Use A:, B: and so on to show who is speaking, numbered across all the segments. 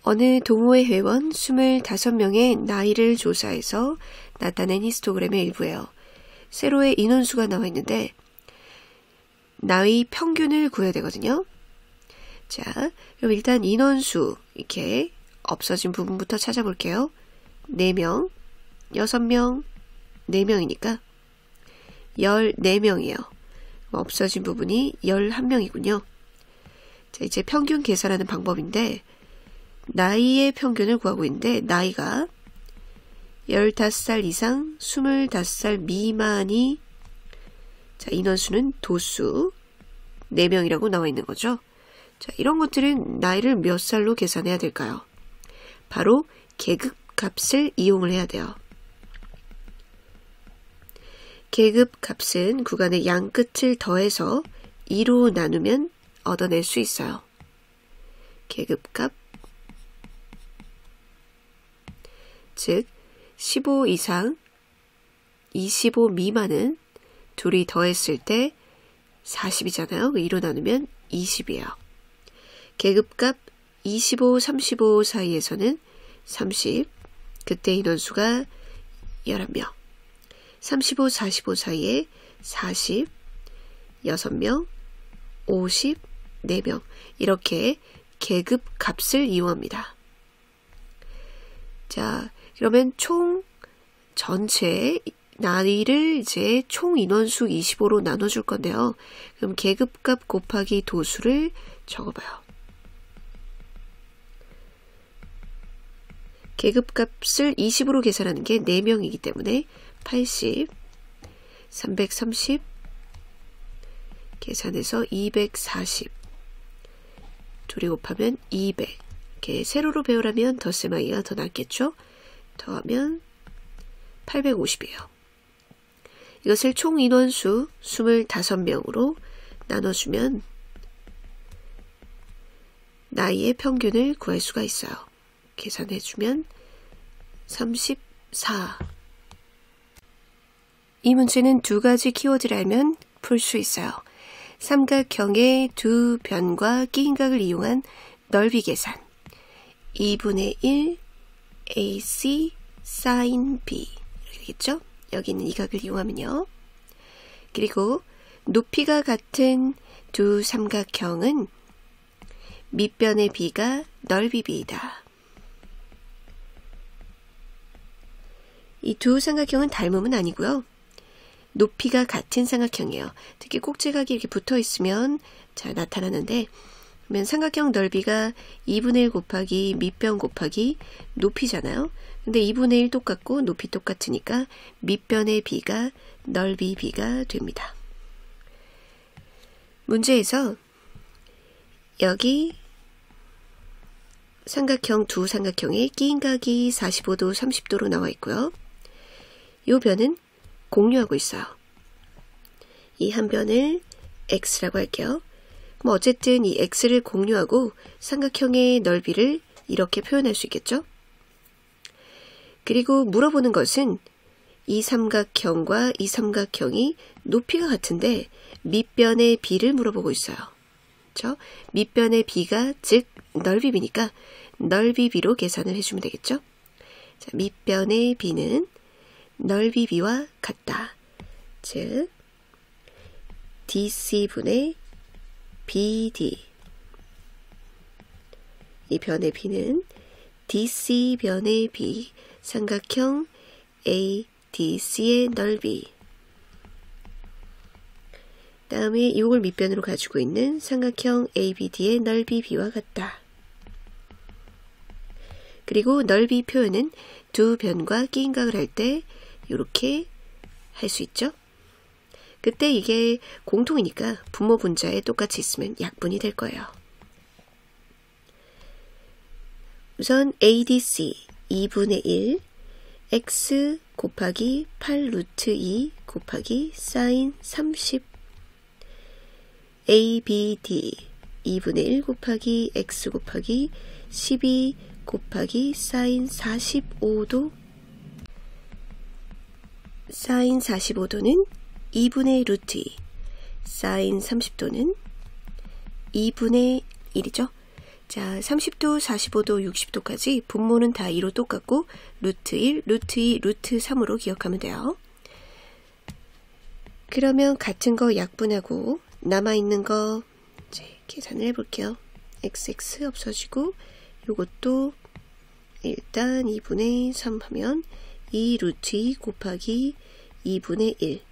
A: 어느 동호회 회원 25명의 나이를 조사해서 나타낸 히스토그램의 일부예요. 세로의 인원수가 나와 있는데 나이 평균을 구해야 되거든요. 자, 그럼 일단 인원수 이렇게 없어진 부분부터 찾아볼게요. 4명, 6명, 4명이니까 14명이에요. 없어진 부분이 11명이군요. 자, 이제 평균 계산하는 방법인데 나이의 평균을 구하고 있는데 나이가 15살 이상 25살 미만이 자, 인원수는 도수 4명이라고 나와 있는 거죠. 자, 이런 것들은 나이를 몇 살로 계산해야 될까요? 바로 계급값을 이용을 해야 돼요. 계급값은 구간의 양끝을 더해서 2로 나누면 얻어낼 수 있어요. 계급값 즉 15 이상 25 미만은 둘이 더했을 때 40이잖아요. 2로 나누면 20이에요. 계급값 25, 35 사이에서는 30, 그때 인원수가 11명. 35, 45 사이에 40, 6명, 50, 4명. 이렇게 계급값을 이용합니다. 자, 그러면 총 전체 나이를 이제 총 인원수 25로 나눠줄 건데요. 그럼 계급값 곱하기 도수를 적어봐요. 계급값을 20으로 계산하는 게 4명이기 때문에 80, 330 계산해서 240 둘이 곱하면 200 이렇게 세로로 배우라면 덧셈하기가 더 낫겠죠? 더하면 850이에요. 이것을 총 인원수 25명으로 나눠주면 나이의 평균을 구할 수가 있어요. 계산해주면 34. 이 문제는 두 가지 키워드를 알면 풀 수 있어요. 삼각형의 두 변과 끼인각을 이용한 넓이 계산. 2분의 1 AC sin B 이렇게 되겠죠? 여기 있는 이 각을 이용하면요. 그리고 높이가 같은 두 삼각형은 밑변의 B가 넓이 B이다. 이 두 삼각형은 닮음은 아니고요. 높이가 같은 삼각형이에요. 특히 꼭지각이 이렇게 붙어 있으면 잘 나타나는데 그러면 삼각형 넓이가 2분의 1 곱하기 밑변 곱하기 높이잖아요. 근데 2분의 1 똑같고 높이 똑같으니까 밑변의 B가 넓이 B가 됩니다. 문제에서 여기 삼각형 두 삼각형의 끼인각이 45도, 30도로 나와 있고요. 이 변은 공유하고 있어요. 이 한 변을 X라고 할게요. 그럼 어쨌든 이 X를 공유하고 삼각형의 넓이를 이렇게 표현할 수 있겠죠? 그리고 물어보는 것은 이 삼각형과 이 삼각형이 높이가 같은데 밑변의 B를 물어보고 있어요. 그렇죠? 밑변의 B가 즉 넓이 B니까 넓이 B로 계산을 해주면 되겠죠? 자, 밑변의 B는 넓이 B와 같다. 즉 DC분의 BD 이 변의 B는 DC 변의 B 삼각형 ADC의 넓이 다음에 이걸 밑변으로 가지고 있는 삼각형 ABD의 넓이 B와 같다. 그리고 넓이 표현은 두 변과 끼인각을 할 때 이렇게 할 수 있죠. 그때 이게 공통이니까 분모 분자에 똑같이 있으면 약분이 될 거예요. 우선 ADC 2분의 1 X 곱하기 8 루트 2 곱하기 사인 30 ABD 2분의 1 곱하기 X 곱하기 12 곱하기 사인 45도 사인 45도는 2분의 루트 2 사인 30도는 2분의 1이죠. 자, 30도, 45도, 60도까지 분모는 다 2로 똑같고 루트 1, 루트 2, 루트 3으로 기억하면 돼요. 그러면 같은 거 약분하고 남아있는 거 이제 계산을 해볼게요. xx 없어지고 요것도 일단 2분의 3 하면 2 루트 2 곱하기 2분의 1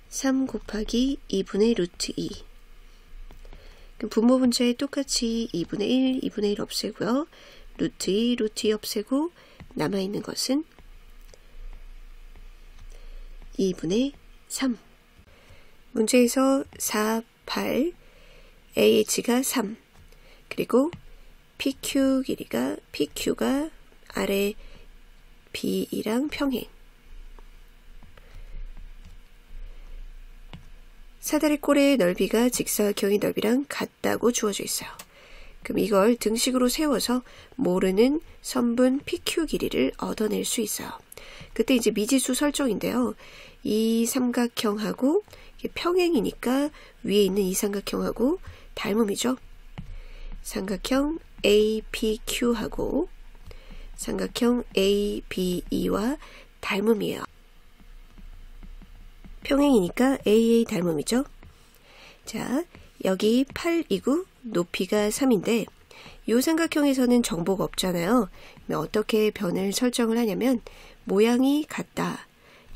A: 3 곱하기 2분의 루트 2 분모 분자에 똑같이 2분의 1, 2분의 1 없애고요. 루트 2, 루트 2 없애고 남아있는 것은 2분의 3. 문제에서 4, 8, AH가 3, 그리고 PQ 길이가 PQ가 아래 B이랑 평행. 사다리꼴의 넓이가 직사각형의 넓이랑 같다고 주어져 있어요. 그럼 이걸 등식으로 세워서 모르는 선분 PQ 길이를 얻어낼 수 있어요. 그때 이제 미지수 설정인데요. 이 삼각형하고 평행이니까 위에 있는 이 삼각형하고 닮음이죠. 삼각형 APQ하고 삼각형 ABE와 닮음이에요. 평행이니까 AA 닮음이죠. 자, 여기 8이고 높이가 3인데 이 삼각형에서는 정보가 없잖아요. 어떻게 변을 설정을 하냐면 모양이 같다를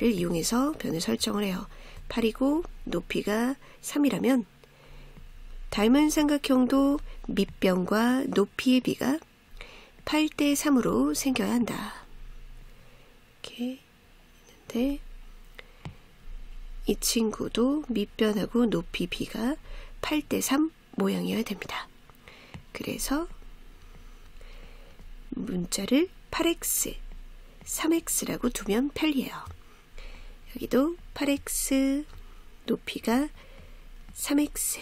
A: 이용해서 변을 설정을 해요. 8이고 높이가 3이라면 닮은 삼각형도 밑변과 높이의 비가 8대 3으로 생겨야 한다. 이렇게 있는데 이 친구도 밑변하고 높이 비가 8대 3 모양이어야 됩니다. 그래서 문자를 8x, 3x라고 두면 편리해요. 여기도 8x, 높이가 3x.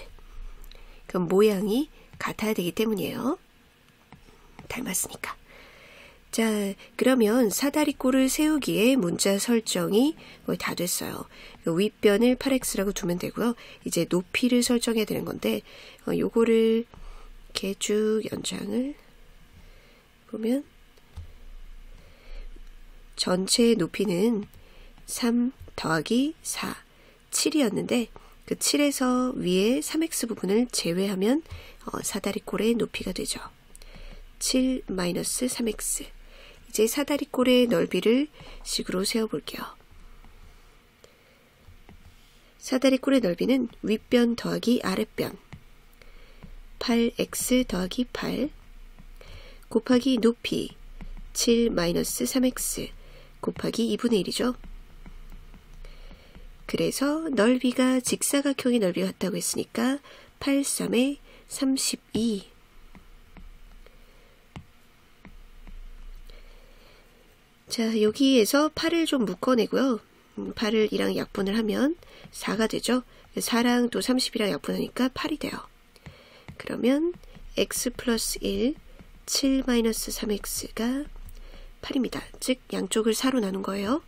A: 그럼 모양이 같아야 되기 때문이에요. 닮았으니까. 자, 그러면 사다리꼴을 세우기에 문자 설정이 거의 다 됐어요. 윗변을 8x라고 두면 되고요. 이제 높이를 설정해야 되는 건데 요거를 이렇게 쭉 연장을 보면 전체 높이는 3 더하기 4, 7이었는데 그 7에서 위에 3x 부분을 제외하면 사다리꼴의 높이가 되죠. 7 마이너스 3x. 이제 사다리꼴의 넓이를 식으로 세워볼게요. 사다리꼴의 넓이는 윗변 더하기 아랫변 8x 더하기 8 곱하기 높이 7 마이너스 3x 곱하기 2분의 1이죠. 그래서 넓이가 직사각형의 넓이 같다고 했으니까 8, 3에 32. 자, 여기에서 8을 좀 묶어내고요. 8을 이랑 약분을 하면 4가 되죠. 4랑 또 30이랑 약분하니까 8이 돼요. 그러면 x 플러스 1, 7 마이너스 3x가 8입니다. 즉 양쪽을 4로 나눈 거예요.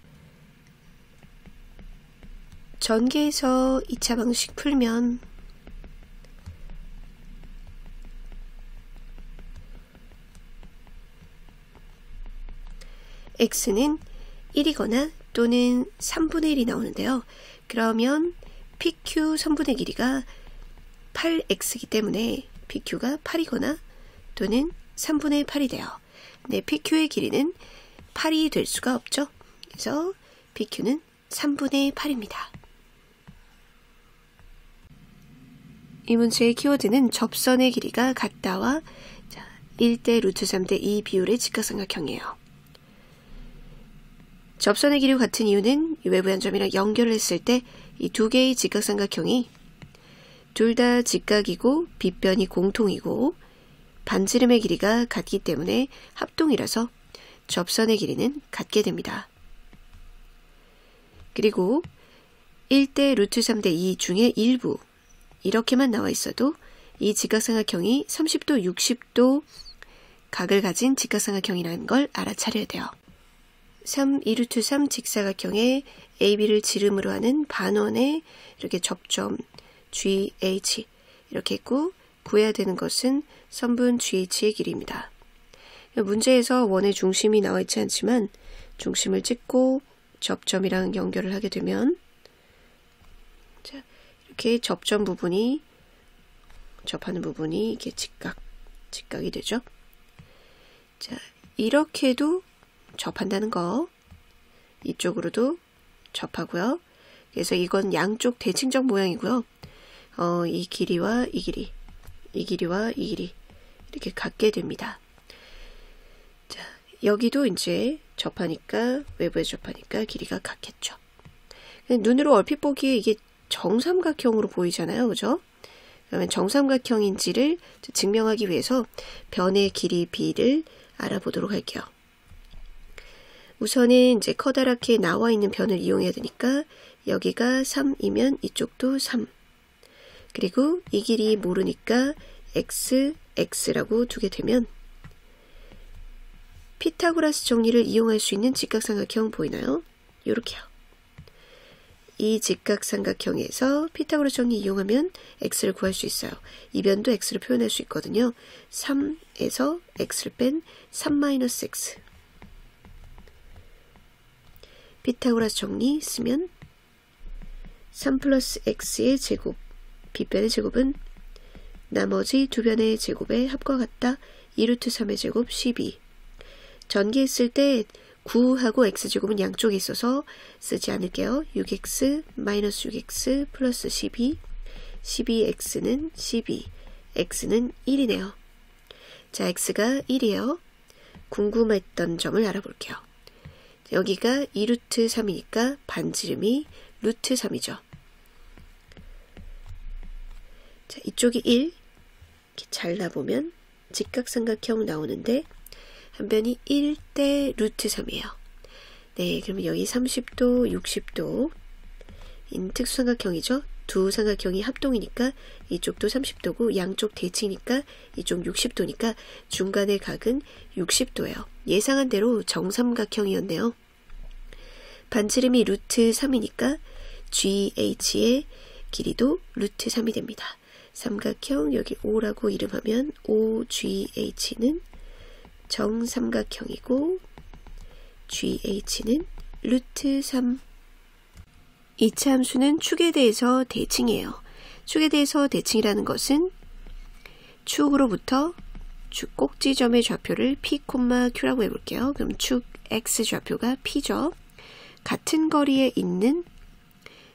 A: 전개해서 2차 방식 풀면 x는 1이거나 또는 3분의 1이 나오는데요. 그러면 PQ 선분의 길이가 8x이기 때문에 PQ가 8이거나 또는 3분의 8이 돼요. 네, PQ의 길이는 8이 될 수가 없죠. 그래서 PQ는 3분의 8입니다. 이 문제의 키워드는 접선의 길이가 같다와 1대 루트 3대 2 비율의 직각삼각형이에요. 접선의 길이가 같은 이유는 외부한 점이랑 연결을 했을 때 이 두 개의 직각삼각형이 둘 다 직각이고 빗변이 공통이고 반지름의 길이가 같기 때문에 합동이라서 접선의 길이는 같게 됩니다. 그리고 1대 루트 3대 2 중에 일부 이렇게만 나와 있어도 이 직각삼각형이 30도, 60도 각을 가진 직각삼각형이라는 걸 알아차려야 돼요. 3, 2루트 3 직사각형의 AB를 지름으로 하는 반원의 이렇게 접점 GH 이렇게 했고 구해야 되는 것은 선분 GH의 길이입니다. 문제에서 원의 중심이 나와 있지 않지만 중심을 찍고 접점이랑 연결을 하게 되면 자, 이렇게 접점 부분이 접하는 부분이 이렇게 직각이 되죠. 자, 이렇게도 접한다는 거. 이쪽으로도 접하고요. 그래서 이건 양쪽 대칭적 모양이고요. 이 길이와 이 길이, 이 길이와 이 길이 이렇게 같게 됩니다. 자, 여기도 이제 접하니까 외부에 접하니까 길이가 같겠죠. 눈으로 얼핏 보기에 이게 정삼각형으로 보이잖아요, 그죠? 그러면 정삼각형인지를 증명하기 위해서 변의 길이 b를 알아보도록 할게요. 우선은 이제 커다랗게 나와 있는 변을 이용해야 되니까 여기가 3이면 이쪽도 3. 그리고 이 길이 모르니까 x, x라고 두게 되면 피타고라스 정리를 이용할 수 있는 직각삼각형 보이나요? 요렇게요. 이 직각삼각형에서 피타고라스 정리 이용하면 x를 구할 수 있어요. 이 변도 x를 표현할 수 있거든요. 3에서 x를 뺀 3-x. 피타고라스 정리 쓰면 3 플러스 x의 제곱, 빗변의 제곱은 나머지 두 변의 제곱의 합과 같다. 2루트 3의 제곱 12. 전개했을 때 9하고 x제곱은 양쪽에 있어서 쓰지 않을게요. 6x 마이너스 6x 플러스 12. 12x는 12. x는 1이네요. 자, x가 1이에요. 궁금했던 점을 알아볼게요. 여기가 2루트 3이니까 반지름이 루트 3이죠. 자, 이쪽이 1. 이렇게 잘라보면 직각삼각형 나오는데 한 변이 1대 루트 3이에요. 네, 그러면 여기 30도, 60도 인 특수삼각형이죠. 두 삼각형이 합동이니까 이쪽도 30도고 양쪽 대칭이니까 이쪽 60도니까 중간의 각은 60도예요. 예상한 대로 정삼각형이었네요. 반지름이 루트 3이니까 GH의 길이도 루트 3이 됩니다. 삼각형 여기 O라고 이름하면 OGH는 정삼각형이고 GH는 루트 3. 2차 함수는 축에 대해서 대칭이에요. 축에 대해서 대칭이라는 것은 축으로부터 축 꼭지점의 좌표를 P, Q라고 해볼게요. 그럼 축 X 좌표가 P죠. 같은 거리에 있는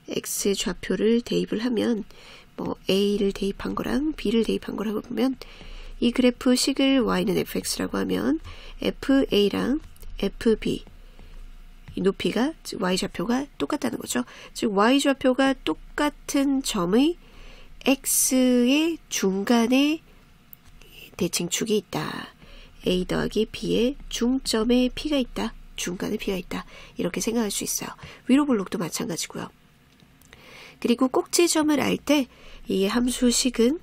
A: X 좌표를 대입을 하면 뭐 A를 대입한 거랑 B를 대입한 거라고 보면 이 그래프 식을 Y는 fx라고 하면 FA랑 FB 이 높이가 즉 Y좌표가 똑같다는 거죠. 즉 Y좌표가 똑같은 점의 X의 중간에 대칭축이 있다. A 더하기 B의 중점에 P가 있다. 중간에 P가 있다. 이렇게 생각할 수 있어요. 위로 볼록도 마찬가지고요. 그리고 꼭지점을 알 때 이 함수식은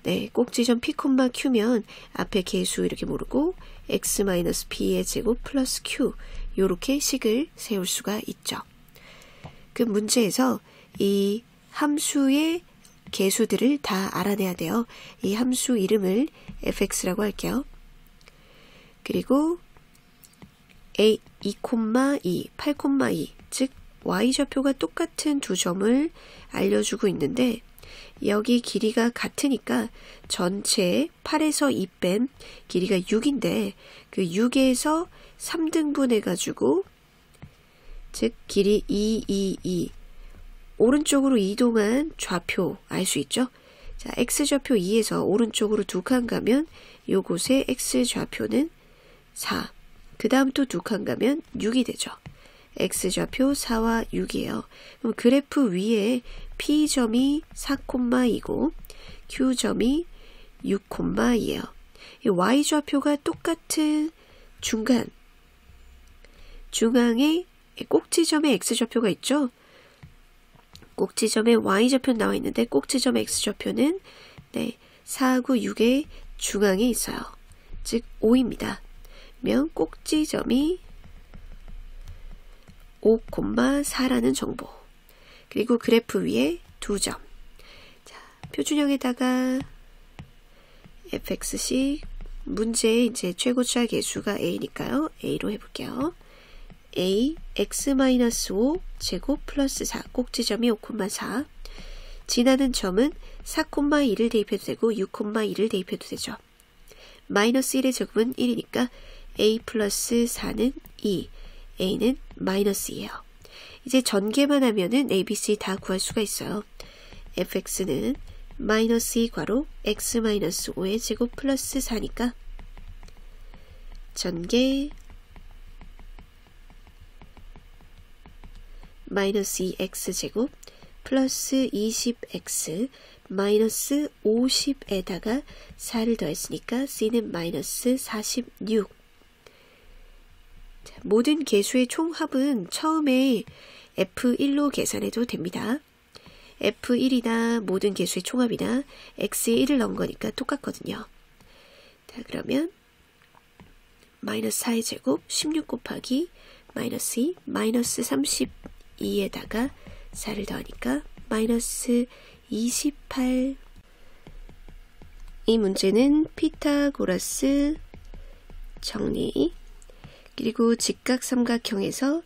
A: 네, 꼭지점 P, Q면 앞에 계수 이렇게 모르고 x-p의 제곱 플러스 q 이렇게 식을 세울 수가 있죠. 그 문제에서 이 함수의 계수들을 다 알아내야 돼요. 이 함수 이름을 fx라고 할게요. 그리고 a 2,2, 8,2 즉 y좌표가 똑같은 두 점을 알려주고 있는데 여기 길이가 같으니까 전체 8에서 2 뺀 길이가 6인데 그 6에서 3등분 해가지고 즉 길이 2 오른쪽으로 이동한 좌표 알 수 있죠? 자, x좌표 2에서 오른쪽으로 2칸 가면 요곳의 x좌표는 4. 그 다음 또 2칸 가면 6이 되죠. x좌표 4와 6이에요. 그럼 그래프 위에 P점이 4,2고 Q점이 6,2예요. 이 Y좌표가 똑같은 중앙에 꼭지점에 X좌표가 있죠. 꼭지점에 Y좌표는 나와 있는데 꼭지점 X좌표는 네, 4하고 6의 중앙에 있어요. 즉 5입니다. 그러면 꼭지점이 5,4라는 정보. 그리고 그래프 위에 2점. 자, 표준형에다가 fx씩 문제의 이제 최고차 계수가 a니까요. a로 해볼게요. a x-5 제곱 플러스 4 꼭지점이 5,4 지나는 점은 4,2를 대입해도 되고 6,2를 대입해도 되죠. 마이너스 1의 제곱은 1이니까 a 플러스 4는 2, a는 마이너스 2예요. 이제 전개만 하면은 a, b, c 다 구할 수가 있어요. fx는 마이너스 2 괄호 x-5의 제곱 플러스 4니까 전개 마이너스 2x제곱 플러스 20x 마이너스 50에다가 4를 더했으니까 c는 마이너스 46. 자, 모든 개수의 총합은 처음에 f1로 계산해도 됩니다. f1이나 모든 개수의 총합이나 x에 1을 넣은 거니까 똑같거든요. 자, 그러면 마이너스 4의 제곱 16 곱하기 마이너스 2 마이너스 32에다가 4를 더하니까 마이너스 28. 이 문제는 피타고라스 정리 그리고 직각삼각형에서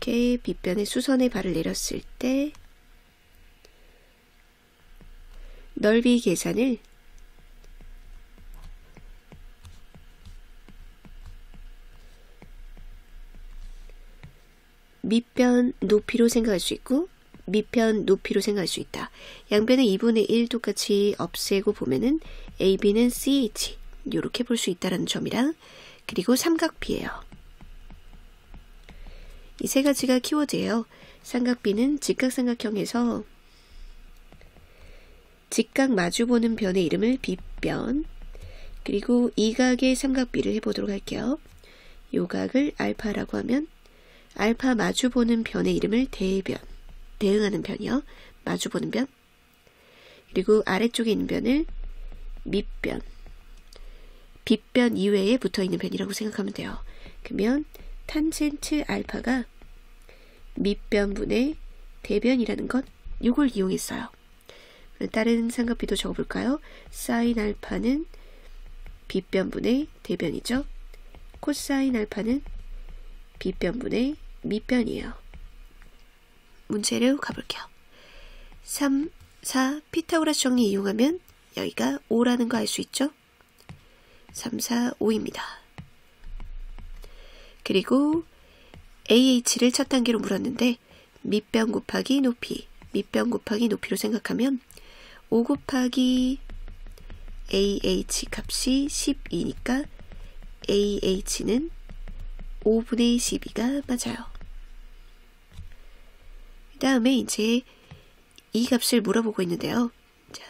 A: 이렇게 빗변에 수선의 발을 내렸을 때 넓이 계산을 밑변 높이로 생각할 수 있고 밑변 높이로 생각할 수 있다. 양변의 2분의 1 똑같이 없애고 보면은 AB는 CH 이렇게 볼 수 있다는 점이랑 그리고 삼각비예요. 이 세 가지가 키워드예요. 삼각비는 직각삼각형에서 직각 마주보는 변의 이름을 빗변 그리고 이각의 삼각비를 해보도록 할게요. 요 각을 알파라고 하면 알파 마주보는 변의 이름을 대변, 대응하는 변이요. 마주보는 변. 그리고 아래쪽에 있는 변을 밑변, 빗변 이외에 붙어있는 변이라고 생각하면 돼요. 그러면 탄젠트 알파가 밑변분의 대변이라는 것, 이걸 이용했어요. 다른 삼각비도 적어볼까요? 사인 알파는 빗변분의 대변이죠. 코사인 알파는 빗변분의 밑변이에요. 문제를 가볼게요. 3, 4 피타고라스 정리 이용하면 여기가 5라는 거 알 수 있죠? 3, 4, 5입니다. 그리고 AH를 첫 단계로 물었는데 밑변 곱하기 높이, 밑변 곱하기 높이로 생각하면 5 곱하기 AH 값이 12니까 AH는 5분의 12가 맞아요. 그 다음에 이제 이 값을 물어보고 있는데요. 자,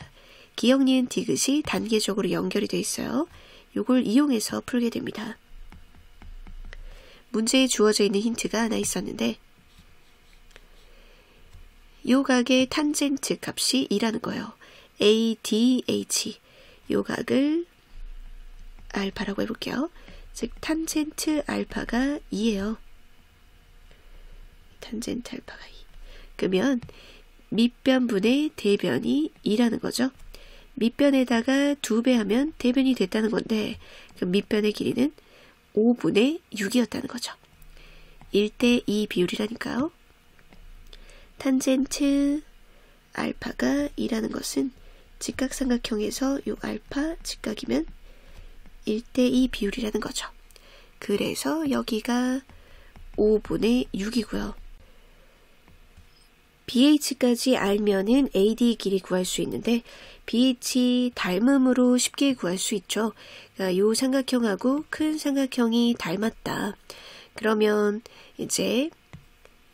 A: 기역, 니은, 디귿이 단계적으로 연결이 되어 있어요. 이걸 이용해서 풀게 됩니다. 문제에 주어져 있는 힌트가 하나 있었는데 요 각의 탄젠트 값이 2라는 거예요. ADH 요 각을 알파라고 해볼게요. 즉 탄젠트 알파가 2예요. 탄젠트 알파가 2. 그러면 밑변분의 대변이 2라는 거죠. 밑변에다가 2배 하면 대변이 됐다는 건데 그 밑변의 길이는 5분의 6이었다는 거죠. 1대 2 비율이라니까요. 탄젠트 알파가 2라는 것은 직각삼각형에서 요 알파 직각이면 1대 2 비율이라는 거죠. 그래서 여기가 5분의 6이고요. BH까지 알면은 AD 길이 구할 수 있는데 BH 닮음으로 쉽게 구할 수 있죠. 그러니까 요 삼각형하고 큰 삼각형이 닮았다. 그러면 이제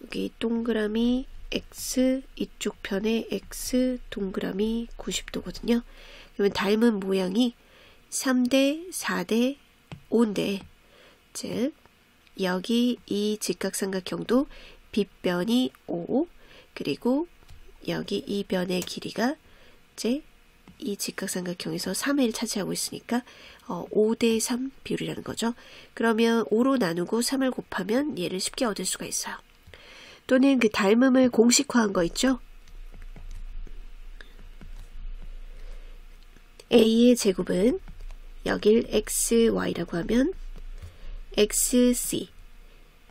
A: 여기 동그라미 X 이쪽 편에 X 동그라미 90도거든요. 그러면 닮은 모양이 3대 4대 5인데 즉 여기 이 직각삼각형도 빗변이 5 그리고 여기 이 변의 길이가 이제 이 직각삼각형에서 3을 차지하고 있으니까 5대 3 비율이라는 거죠. 그러면 5로 나누고 3을 곱하면 얘를 쉽게 얻을 수가 있어요. 또는 그 닮음을 공식화한 거 있죠. A의 제곱은 여길 XY라고 하면 XC,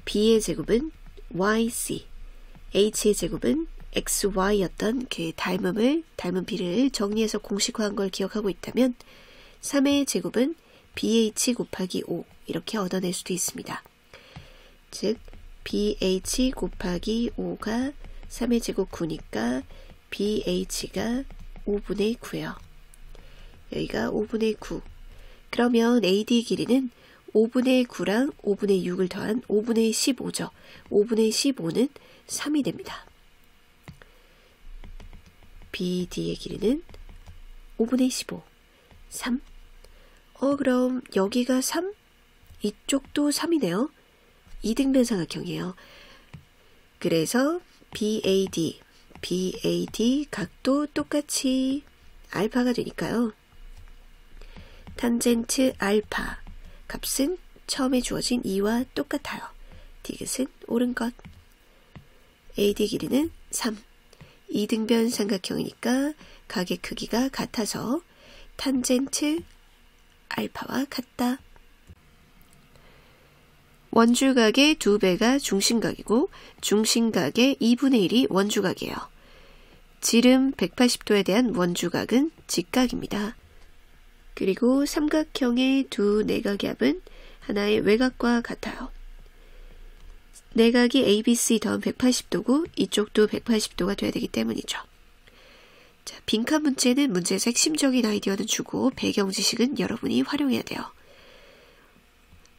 A: B의 제곱은 YC, H의 제곱은 XY였던 그 닮은 비를 정리해서 공식화한 걸 기억하고 있다면 3의 제곱은 BH 곱하기 5 이렇게 얻어낼 수도 있습니다. 즉 BH 곱하기 5가 3의 제곱 9니까 BH가 5분의 9예요. 여기가 5분의 9. 그러면 AD 길이는 5분의 9랑 5분의 6을 더한 5분의 15죠. 5분의 15는 3이 됩니다. BD의 길이는 5분의 15, 3. 그럼 여기가 3? 이쪽도 3이네요. 이등변 삼각형이에요. 그래서 BAD 각도 똑같이 알파가 되니까요. 탄젠트 알파 값은 처음에 주어진 2와 똑같아요. 디귿은 옳은 것. AD 길이는 3. 이등변 삼각형이니까 각의 크기가 같아서 탄젠트 알파와 같다. 원주각의 2배가 중심각이고 중심각의 2분의 1이 원주각이에요. 지름 180도에 대한 원주각은 직각입니다. 그리고 삼각형의 두 내각의 합은 하나의 외곽과 같아요. 내각이 ABC 더하면 180도고 이쪽도 180도가 돼야 되기 때문이죠. 자, 빈칸 문제는 문제에서 핵심적인 아이디어는 주고 배경 지식은 여러분이 활용해야 돼요.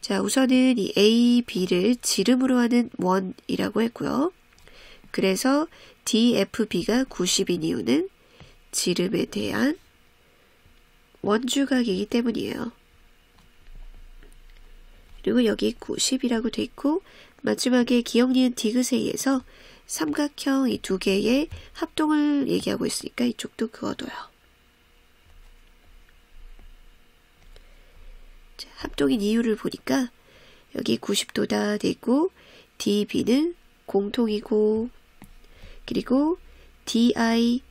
A: 자, 우선은 이 A, B를 지름으로 하는 원이라고 했고요. 그래서 DFB가 90인 이유는 지름에 대한 원주각이기 때문이에요. 그리고 여기 90이라고 돼 있고 마지막에 기억 니은 디귿에 의해서 삼각형 이 두 개의 합동을 얘기하고 있으니까 이쪽도 그어둬요. 자, 합동인 이유를 보니까 여기 90도다 돼 있고 DB는 공통이고 그리고 DI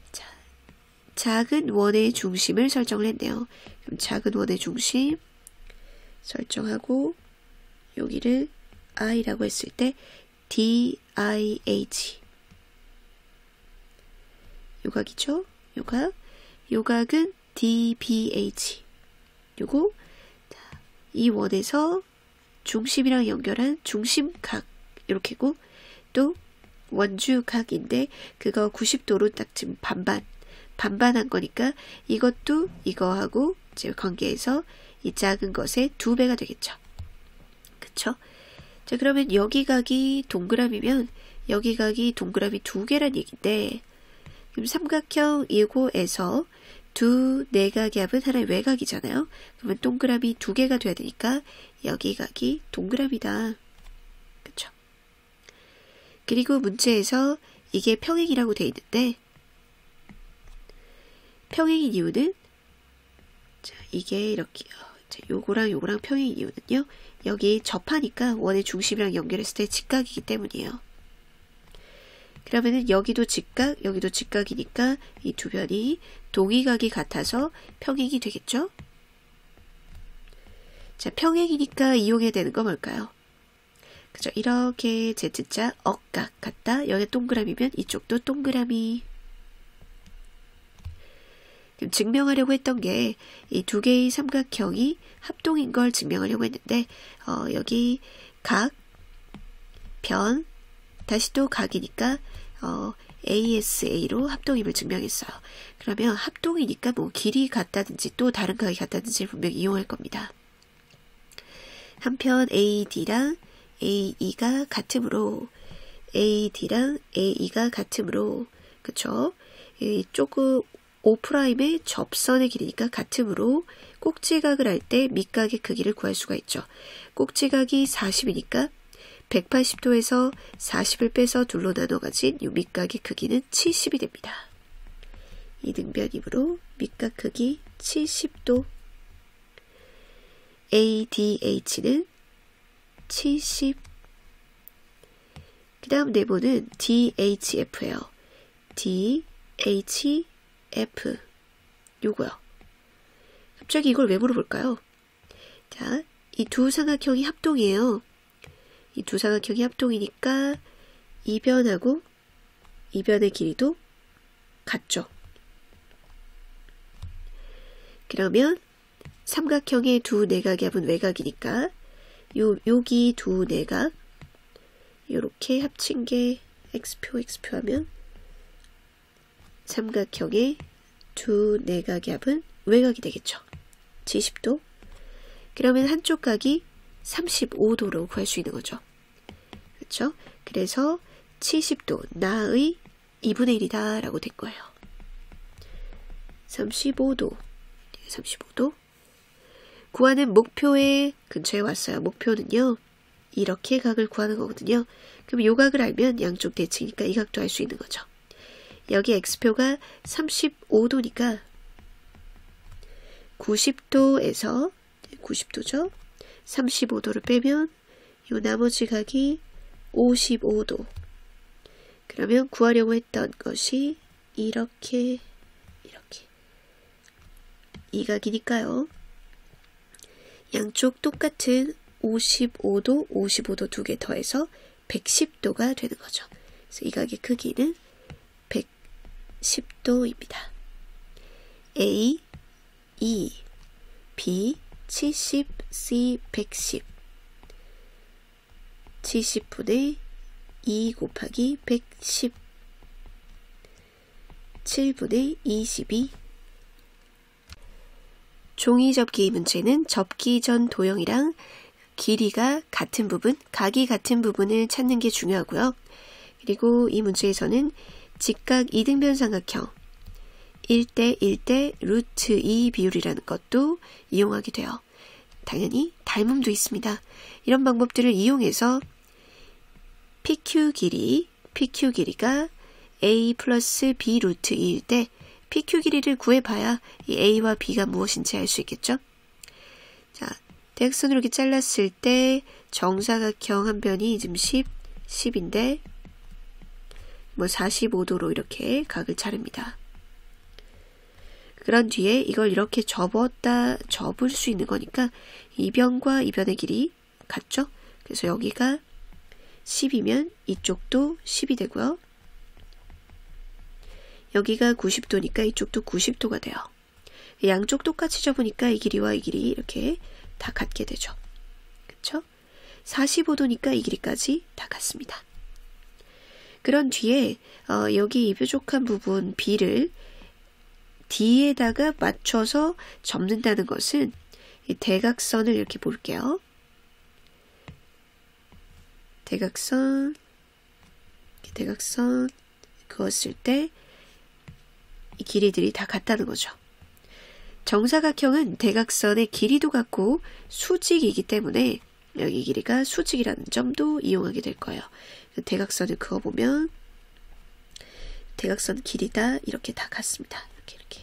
A: 작은 원의 중심을 설정을 했네요. 그럼 작은 원의 중심 설정하고 여기를 I라고 했을 때 DIH 요각이죠. 요각은 DBH 요거 이 원에서 중심이랑 연결한 중심각 이렇게고 또 원주각인데 그거 90도로 딱 지금 반반한 거니까 이것도 이거하고 이제 관계해서 이 작은 것의 2배가 되겠죠. 그쵸? 자, 그러면 여기 각이 동그라미면 여기 각이 동그라미 2개란 얘기인데 그럼 삼각형 이거에서 두 내각의 합은 하나의 외곽이잖아요. 그러면 동그라미 2개가 돼야 되니까 여기 각이 동그라미다. 그쵸? 그리고 문제에서 이게 평행이라고 돼 있는데 평행인 이유는 자, 이게 이렇게 요거랑 평행인 이유는요. 여기 접하니까 원의 중심이랑 연결했을 때 직각이기 때문이에요. 그러면은 여기도 직각, 여기도 직각이니까 이 두 변이 동의각이 같아서 평행이 되겠죠? 자, 평행이니까 이용해야 되는 거 뭘까요? 그죠? 이렇게 Z자 억각 같다. 여기 동그라미면 이쪽도 동그라미. 증명하려고 했던 게 이 두 개의 삼각형이 합동인 걸 증명하려고 했는데 여기 각, 변, 다시 또 각이니까 ASA로 합동임을 증명했어요. 그러면 합동이니까 뭐 길이 같다든지 또 다른 각이 같다든지 분명히 이용할 겁니다. 한편 AD랑 AE가 같으므로 AD랑 AE가 같으므로 그쵸? 조금 O'의 접선의 길이니까 같으므로 꼭지각을 할 때 밑각의 크기를 구할 수가 있죠. 꼭지각이 40이니까 180도에서 40을 빼서 둘로 나눠 가진 이 밑각의 크기는 70이 됩니다. 이등변이므로 밑각 크기 70도. ADH는 70. 그 다음 네모는 DHF예요. DHF 요거요. 갑자기 이걸 왜 물어볼까요? 자, 이 두 삼각형이 합동이에요. 이 두 삼각형이 합동이니까 이 변하고 이 변의 길이도 같죠. 그러면 삼각형의 두 내각의 합은 외곽이니까 여기 두 내각 이렇게 합친 게 x표 하면 삼각형의 두 내각의 합은 외곽이 되겠죠. 70도. 그러면 한쪽 각이 35도로 구할 수 있는 거죠. 그렇죠? 그래서 70도 나의 2분의 1이다 라고 된 거예요. 35도. 구하는 목표의 근처에 왔어요. 목표는요. 이렇게 각을 구하는 거거든요. 그럼 이 각을 알면 양쪽 대칭이니까 이 각도 알 수 있는 거죠. 여기 x표가 35도니까 90도에서 90도죠. 35도를 빼면 이 나머지 각이 55도. 그러면 구하려고 했던 것이 이렇게 이 각이니까요. 양쪽 똑같은 55도 두 개 더해서 110도가 되는 거죠. 그래서 이 각의 크기는 110도입니다. A 2, B 70, C 110. 70분의 2 곱하기 110. 7분의 22. 종이 접기 문제는 접기 전 도형이랑 길이가 같은 부분, 각이 같은 부분을 찾는 게 중요하고요. 그리고 이 문제에서는 직각 이등변 삼각형 1대 1대 루트 2 비율이라는 것도 이용하게 돼요. 당연히 닮음도 있습니다. 이런 방법들을 이용해서 PQ 길이가 A 플러스 B 루트 2일 때 PQ 길이를 구해봐야 이 A와 B가 무엇인지 알 수 있겠죠? 자, 대각선으로 이렇게 잘랐을 때 정사각형 한 변이 지금 10인데 뭐 45도로 이렇게 각을 자릅니다. 그런 뒤에 이걸 이렇게 접을 수 있는 거니까 이 변과 이 변의 길이 같죠? 그래서 여기가 10이면 이쪽도 10이 되고요. 여기가 90도니까 이쪽도 90도가 돼요. 양쪽 똑같이 접으니까 이 길이와 이 길이 이렇게 다 같게 되죠. 그쵸? 45도니까 이 길이까지 다 같습니다. 그런 뒤에 여기 이 뾰족한 부분 B를 D에다가 맞춰서 접는다는 것은 이 대각선을 이렇게 볼게요. 대각선 그었을 때 이 길이들이 다 같다는 거죠. 정사각형은 대각선의 길이도 같고 수직이기 때문에 여기 길이가 수직이라는 점도 이용하게 될 거예요. 대각선을 그어보면 대각선 길이다 이렇게 다 같습니다. 이렇게.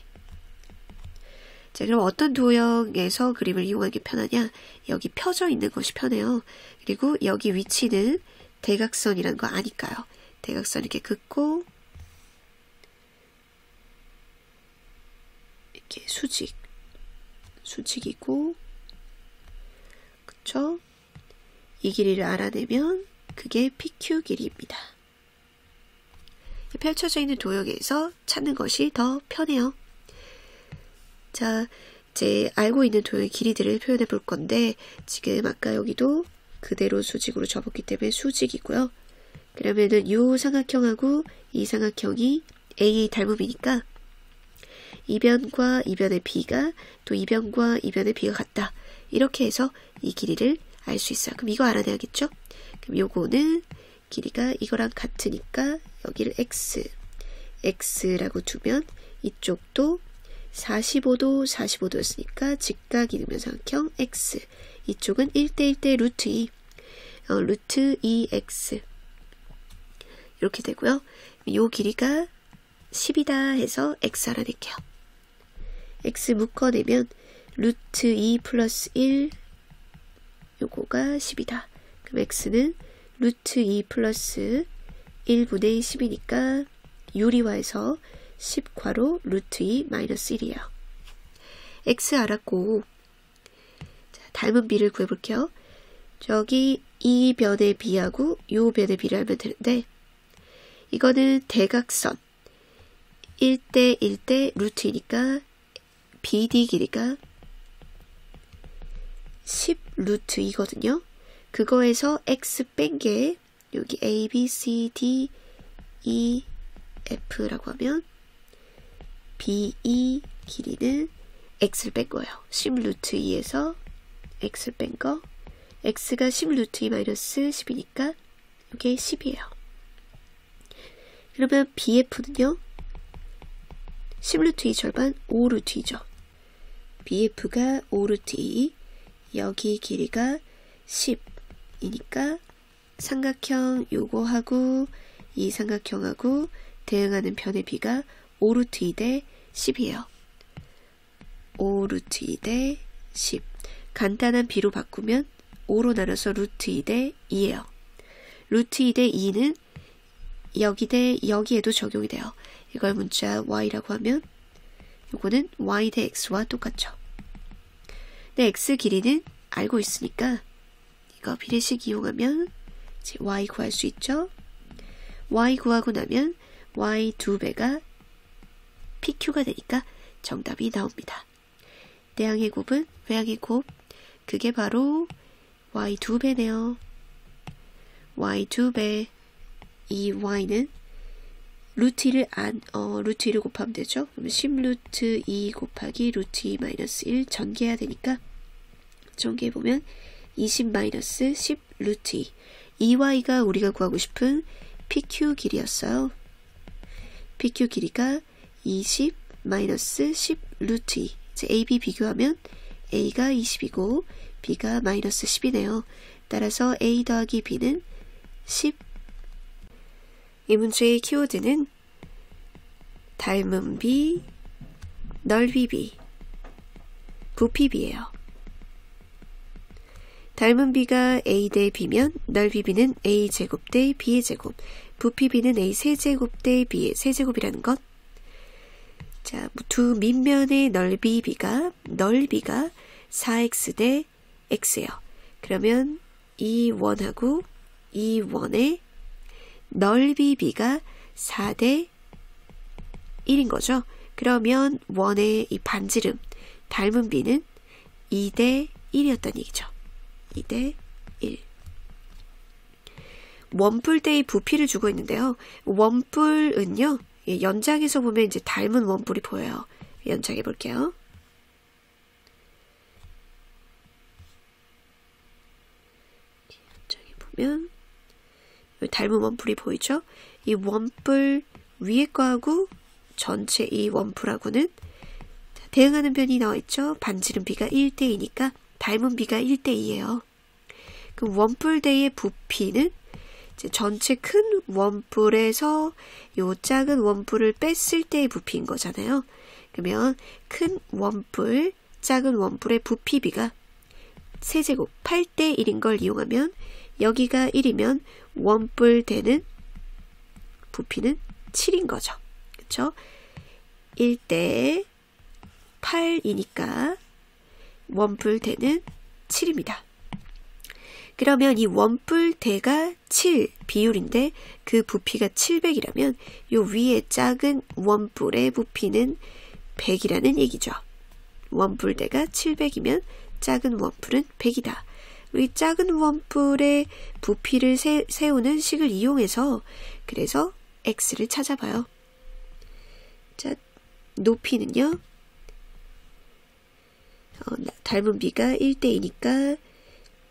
A: 자, 그럼 어떤 도형에서 그림을 이용하는 게 편하냐? 여기 펴져 있는 것이 편해요. 그리고 여기 위치는 대각선이라는 거 아니까요. 대각선 이렇게 긋고 이렇게 수직이고 그쵸? 이 길이를 알아내면 그게 PQ 길이입니다. 펼쳐져 있는 도형에서 찾는 것이 더 편해요. 자, 이제 알고 있는 도형의 길이들을 표현해 볼 건데 지금 아까 여기도 그대로 수직으로 접었기 때문에 수직이고요. 그러면은 이 삼각형하고 이 삼각형이 A 닮음이니까 이 변과 이 변의 B가 또 이 변과 이 변의 B가 같다. 이렇게 해서 이 길이를 알 수 있어요. 그럼 이거 알아내야겠죠? 그럼 요거는 길이가 이거랑 같으니까 여기를 X라고 두면 이쪽도 45도였으니까 직각 이등변 삼각형 X. 이쪽은 1대 1대 루트 2. 루트 2X. 이렇게 되고요. 요 길이가 10이다 해서 X 알아낼게요. X 묶어내면 루트 2 플러스 1 요거가 10이다. 그럼 X는 루트 2 플러스 1분의 10이니까 유리화해서 10괄호 루트 2 마이너스 1이에요. x 알았고, 자, 닮은 b를 구해볼게요. 저기 이 변의 b하고 요 변의 b를 알면 되는데, 이거는 대각선 1대 1대 루트이니까 BD 길이가 10 루트 2거든요. 그거에서 x 뺀 게 여기 A, B, C, D, E, F라고 하면 BE 길이는 x를 뺀 거예요. 10 루트 2에서 x를 뺀 거, x가 10 루트 2 마이너스 10이니까 이게 10이에요. 그러면 BF는요? 10 루트 2 절반 5 루트 2죠. BF가 5 루트 2, 여기 길이가 10이니까 삼각형 요거하고 이 삼각형하고 대응하는 변의 비가 5 루트 2 대 10이에요. 5 루트 2 대 10. 간단한 비로 바꾸면 5로 나눠서 루트 2 대 2예요. 루트 2 대 2는 여기 대 여기에도 적용이 돼요. 이걸 문자 y라고 하면 요거는 y 대 x와 똑같죠. 근데 x 길이는 알고 있으니까 이거 비례식 이용하면 이제 y 구할 수 있죠. y 구하고 나면 y 2배가 pq가 되니까 정답이 나옵니다. 내항의 곱은 외항의 곱, 그게 바로 y 2배네요. y 2배. 이 y는 루트 2를 루트 2를 곱하면 되죠. 그러면 10 루트 2 곱하기 루트 2 마이너스 1 전개해야 되니까 전개해보면 20 마이너스 10 루트 2. 이 y가 우리가 구하고 싶은 pq 길이였어요. pq 길이가 20 마이너스 10 루트 2. 이제 a, b 비교하면 a가 20이고 b가 마이너스 10이네요. 따라서 a 더하기 b는 10. 이 문제의 키워드는 닮은 b, 넓이 b, 부피 b예요. 닮은 b가 a 대 b면 넓이 b는 a 제곱 대 b의 제곱, 부피 b는 a 세제곱 대 b의 세제곱이라는 것. 자, 두 밑면의 넓이가 4x 대 x예요. 그러면 이 원하고 이 원의 넓이 b가 4대 1인 거죠. 그러면 원의 이 반지름 닮은 b는 2대 1이었다는 얘기죠. 2대 1. 원뿔대의 부피를 주고 있는데요. 원뿔은요, 연장해서 보면 이제 닮은 원뿔이 보여요. 연장해 볼게요. 연장해 보면 닮은 원뿔이 보이죠? 이 원뿔 위에 거하고 전체 이 원뿔하고는 대응하는 변이 나와 있죠? 반지름 b가 1대2니까 닮은 b가 1대2예요. 그럼 원뿔대의 부피는 이제 전체 큰 원뿔에서 요 작은 원뿔을 뺐을 때의 부피인 거잖아요. 그러면 큰 원뿔, 작은 원뿔의 부피 b가 세제곱 8대1인 걸 이용하면 여기가 1이면 원뿔 대는 부피는 7인 거죠. 그쵸? 1대 8이니까 원뿔 대는 7입니다. 그러면 이 원뿔 대가 7 비율인데 그 부피가 700이라면 요 위에 작은 원뿔의 부피는 100이라는 얘기죠. 원뿔 대가 700이면 작은 원뿔은 100이다. 우리 작은 원뿔의 부피를 세우는 식을 이용해서 그래서 x를 찾아봐요. 자, 높이는요. 닮은 b가 1대2니까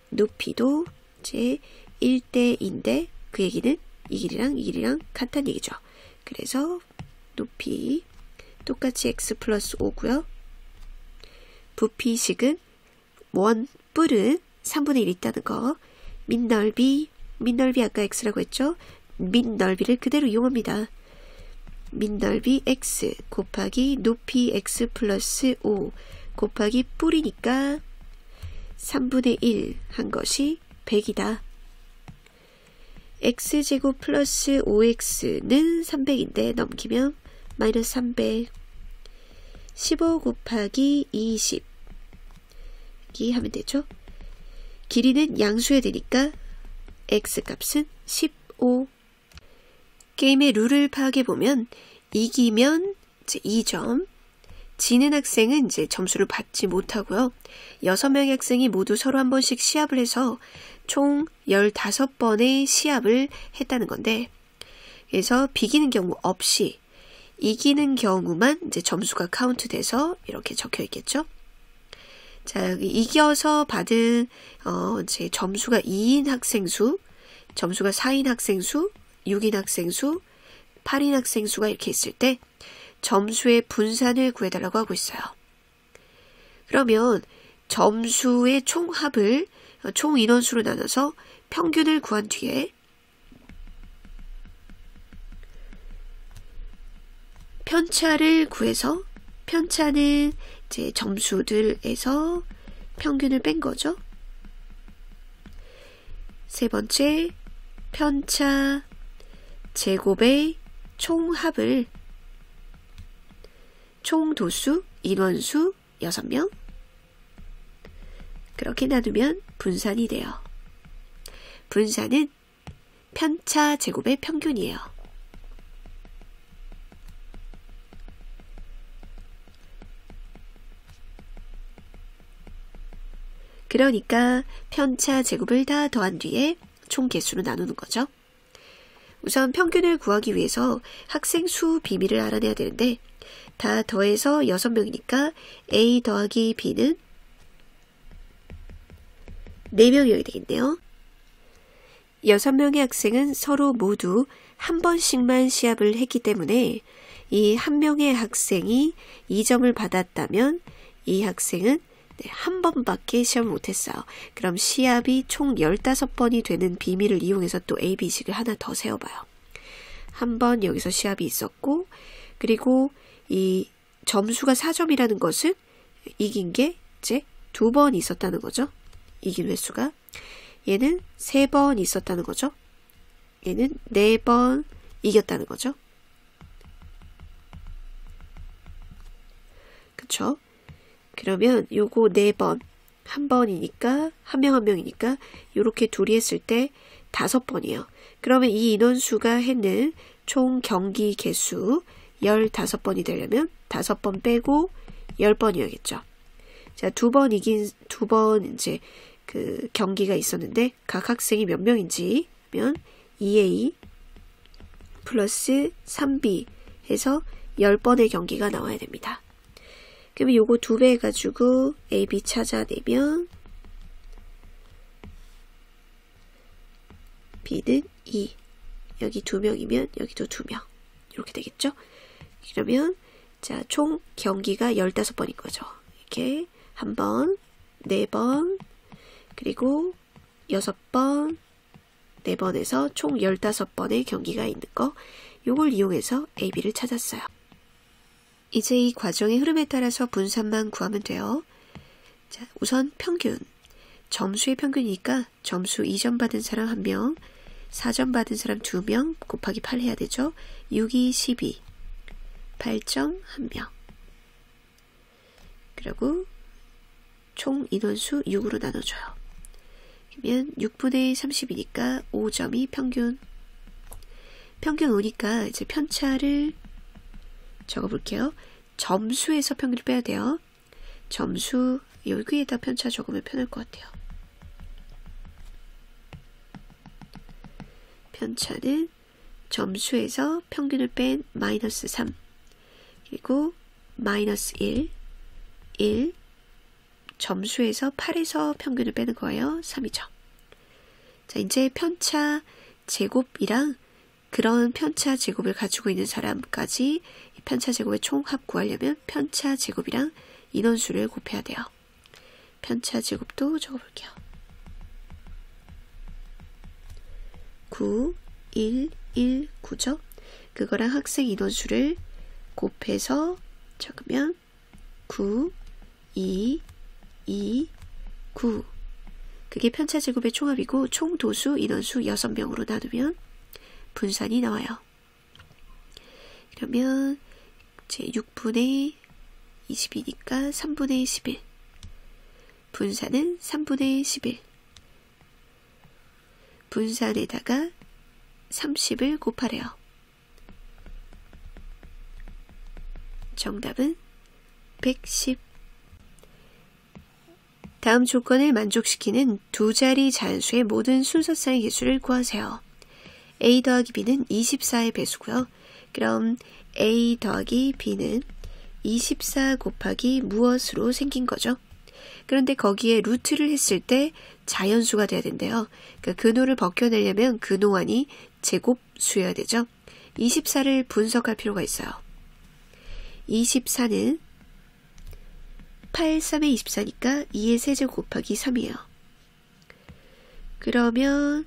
A: 높이도 이제 1대2인데 그 얘기는 이 길이랑 같다는 얘기죠. 그래서 높이 똑같이 x 플러스 5고요. 부피식은 원뿔은 3분의 1 있다는 거. 밑넓이 아까 x라고 했죠. 밑넓이를 그대로 이용합니다. 밑넓이 x 곱하기 높이 x 플러스 5 곱하기 뿔이니까 3분의 1 한 것이 100이다. x제곱 플러스 5x는 300인데 넘기면 마이너스 300. 15 곱하기 20 이렇게 하면 되죠. 길이는 양수해야 되니까 x값은 15. 게임의 룰을 파악해보면 이기면 이제 2점, 지는 학생은 이제 점수를 받지 못하고요. 6명의 학생이 모두 서로 한 번씩 시합을 해서 총 15번의 시합을 했다는 건데, 그래서 비기는 경우 없이 이기는 경우만 이제 점수가 카운트돼서 이렇게 적혀 있겠죠. 자, 여기 이겨서 받은 이제 점수가 2인 학생 수, 점수가 4인 학생 수, 6인 학생 수, 8인 학생 수가 이렇게 있을 때 점수의 분산을 구해달라고 하고 있어요. 그러면 점수의 총합을 총 인원수로 나눠서 평균을 구한 뒤에 편차를 구해서, 편차는 이제 점수들에서 평균을 뺀 거죠. 세 번째, 편차 제곱의 총합을 총 도수, 인원수 6명 그렇게 나누면 분산이 돼요. 분산은 편차 제곱의 평균이에요. 그러니까 편차 제곱을 다 더한 뒤에 총 개수로 나누는 거죠. 우선 평균을 구하기 위해서 학생 수 비밀을 알아내야 되는데 다 더해서 6명이니까 A 더하기 B는 4명이어야 되겠네요. 6명의 학생은 서로 모두 한 번씩만 시합을 했기 때문에 이 한 명의 학생이 2점을 받았다면 이 학생은 한 번밖에 시합을 못했어요. 그럼 시합이 총 15번이 되는 비밀을 이용해서 또 AB식을 하나 더 세워봐요. 한 번 여기서 시합이 있었고, 그리고 이 점수가 4점이라는 것은 이긴 게 이제 2번 있었다는 거죠. 이긴 횟수가. 얘는 3번 있었다는 거죠. 얘는 4번 이겼다는 거죠. 그쵸? 그러면 요거 4번, 한 번이니까, 한 명 한 명이니까, 요렇게 둘이 했을 때 5번이에요. 그러면 이 인원수가 했는 총 경기 개수 15번이 되려면 5번 빼고 10번이어야겠죠. 자, 2번 이제 그 경기가 있었는데, 각 학생이 몇 명인지, 하면 2A 플러스 3B 해서 10번의 경기가 나와야 됩니다. 그러면 요거 2배 해가지고 A, B 찾아내면 B는 2. 여기 2명이면 여기도 2명. 이렇게 되겠죠? 그러면 자, 총 경기가 15번인 거죠. 이렇게 1번, 4번, 그리고 6번, 4번에서 총 15번의 경기가 있는 거, 요걸 이용해서 A, B를 찾았어요. 이제 이 과정의 흐름에 따라서 분산만 구하면 돼요. 자, 우선 평균. 점수의 평균이니까 점수 2점 받은 사람 1명, 4점 받은 사람 2명 곱하기 8 해야 되죠. 6이 12, 8점 1명. 그리고 총 인원수 6으로 나눠줘요. 그러면 6분의 30이니까 5점이 평균. 평균 5니까 이제 편차를 적어볼게요. 점수에서 평균을 빼야 돼요. 점수 여기에다 편차 적으면 편할 것 같아요. 편차는 점수에서 평균을 뺀 마이너스 3 그리고 마이너스 1 점수에서 8에서 평균을 빼는 거예요. 3이죠. 자, 이제 편차 제곱이랑 그런 편차 제곱을 가지고 있는 사람까지 편차 제곱의 총합 구하려면 편차 제곱이랑 인원수를 곱해야 돼요. 편차 제곱도 적어볼게요. 9, 1, 1, 9죠? 그거랑 학생 인원수를 곱해서 적으면 9, 2, 2, 9. 그게 편차 제곱의 총합이고 총 도수 인원수 6명으로 나누면 분산이 나와요. 그러면 이제 6분의 20이니까 3분의 11. 분산은 3분의 11. 분산에다가 30을 곱하래요. 정답은 110. 다음 조건을 만족시키는 두 자리 자연수의 모든 순서쌍의 개수를 구하세요. a 더하기 b는 24의 배수고요. 그럼 a 더하기 b는 24 곱하기 무엇으로 생긴 거죠? 그런데 거기에 루트를 했을 때 자연수가 돼야 된대요. 그러니까 근호를 벗겨내려면 근호안이 제곱수여야 되죠. 24를 분석할 필요가 있어요. 24는 8, 3의 24니까 2의 세제곱 곱하기 3이에요. 그러면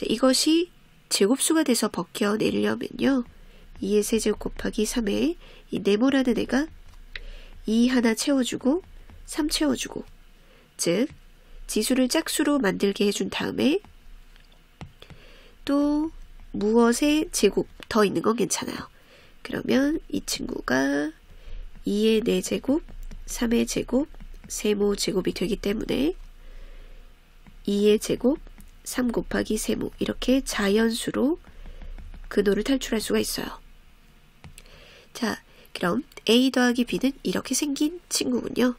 A: 이것이 제곱수가 돼서 벗겨내려면요. 2의 세제곱 곱하기 3에 이 네모라는 애가 2 하나 채워주고 3 채워주고, 즉 지수를 짝수로 만들게 해준 다음에 또 무엇의 제곱 더 있는 건 괜찮아요. 그러면 이 친구가 2의 4제곱, 3의 제곱, 세모 제곱이 되기 때문에 2의 제곱, 3 곱하기 세모, 이렇게 자연수로 근호를 탈출할 수가 있어요. 자, 그럼 a 더하기 b는 이렇게 생긴 친구군요.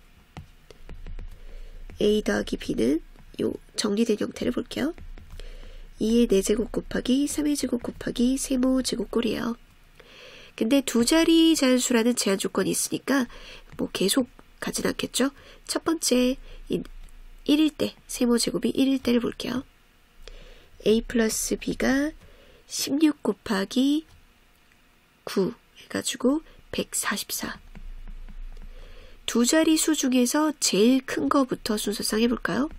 A: a 더하기 b는 요 정리된 형태를 볼게요. 2의 4제곱 곱하기 3의 제곱 곱하기 세모 제곱꼴이에요. 근데 두 자리 자연수라는 제한 조건이 있으니까 뭐 계속 가진 않겠죠? 첫 번째 1일 때, 세모 제곱이 1일 때를 볼게요. a 플러스 b가 16 곱하기 9 해가지고 144. 두 자리 수 중에서 제일 큰 거부터 순서상 해볼까요?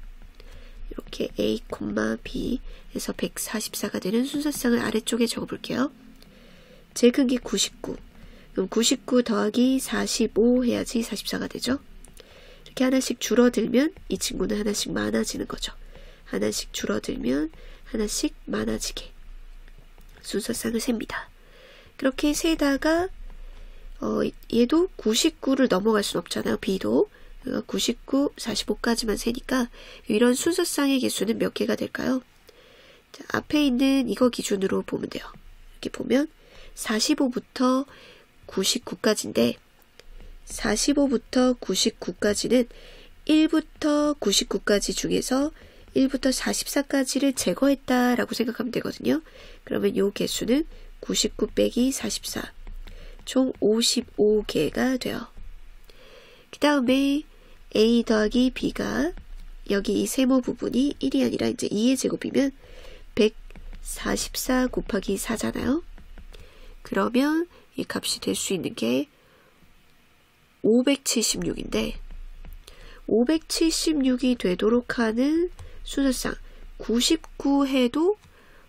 A: 이렇게 a, b에서 144가 되는 순서상을 아래쪽에 적어볼게요. 제일 큰 게 99. 그럼 99 더하기 45 해야지 44가 되죠. 이렇게 하나씩 줄어들면 이 친구는 하나씩 많아지는 거죠. 하나씩 줄어들면 하나씩 많아지게 순서상을 셉니다. 그렇게 세다가 얘도 99를 넘어갈 순 없잖아요. b도 99, 45까지만 세니까 이런 순서상의 개수는 몇 개가 될까요? 자, 앞에 있는 이거 기준으로 보면 돼요. 이렇게 보면 45부터 99까지인데 45부터 99까지는 1부터 99까지 중에서 1부터 44까지를 제거했다라고 생각하면 되거든요. 그러면 이 개수는 99 빼기 44, 총 55개가 돼요. 그 다음에 a 더하기 b가 여기 이 세모 부분이 1이 아니라 이제 2의 제곱이면 144 곱하기 4잖아요. 그러면 이 값이 될 수 있는 게 576인데 576이 되도록 하는 순서상 99 해도